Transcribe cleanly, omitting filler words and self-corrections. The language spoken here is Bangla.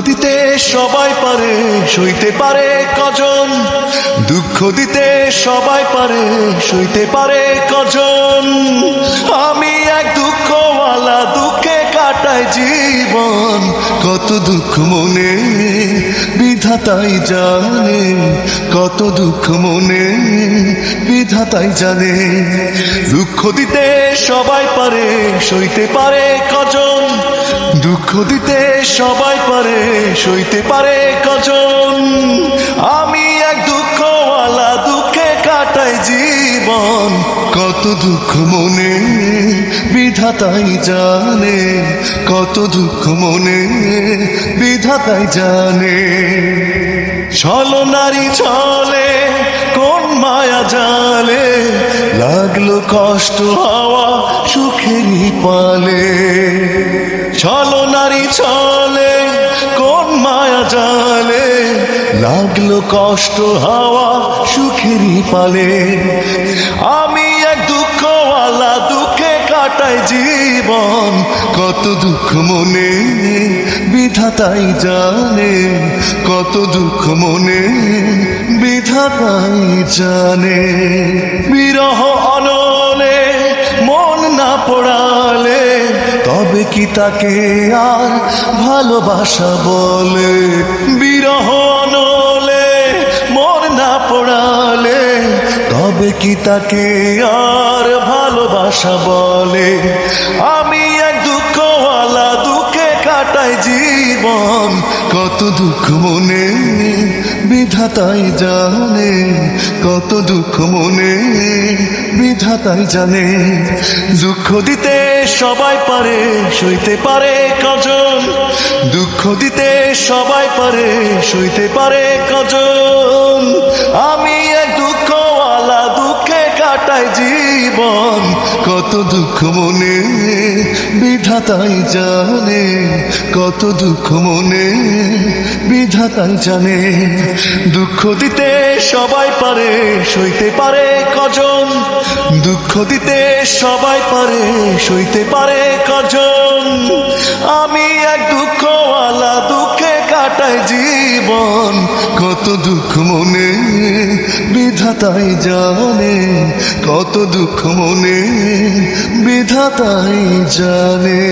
দিতে সবাই পারে, সইতে পারে কজন? দুঃখ দিতে সবাই পারে, সইতে পারে কজন? আমি এক দুঃখওয়ালা, দুঃখে কাটাই জীবন। কত দুঃখ মনে বিধাতাই জানে, কত দুঃখ মনে বিধাতাই জানে। দুঃখ দিতে সবাই পারে, সইতে পারে কজন? দুঃখ দিতে সবাই পারে, সইতে পারে কজন? আমি এক দুঃখওয়ালা, দুঃখে কাটাই জীবন। কত দুঃখ মনে বিধাতাই জানে, কত দুঃখ মনে বিধাতাই জানে। ছলনারী ছলে কোন মায়া জালে, লাগলো কষ্ট হাওয়া সুখেরই পালে। ছলনারী ছলে কোন মায়া জালে, লাগলো কষ্ট হাওয়া সুখেরই পালে। আমি এক দুঃখওয়ালা, দুঃখে কাটাই জীবন। কত দুঃখ মনে বিধাতাই জানে, কত দুঃখ মনে বিধাতাই জানে। বিরহ অনলে মন না পড়ালে, তবে কি তাকে আর ভালোবাসা বলে? বিরহ অনলে মন না পড়ালে, তবে কি তাকে আর ভালোবাসা বলে? আমি এক দুঃখওয়ালা, দুঃখে কাটাই জীবন। কত দুঃখ মনে বিধাতাই জানে, কত দুঃখ মনে বিধাতাই জানে। দুঃখ দিতে সবাই পারে, সইতে পারে কজন? দুঃখ দিতে সবাই পারে, সইতে পারে কজন? আমি এক দুঃখওয়ালা, দুঃখে কাটাই জীবন। কত দুঃখ মনে বিধাতাই জানে, কত দুঃখ মনে বিধাতাই জানে। দুঃখ দিতে সবাই পারে, সইতে পারে কজন? দুঃখ দিতে সবাই পারে, সইতে পারে কজন? আমি এক দুঃখওয়ালা, দুঃখে কাটাই জীবন। কত দুঃখ মনে বিধাতাই জানে, কত দুঃখ মনে বিধাতাই জানে।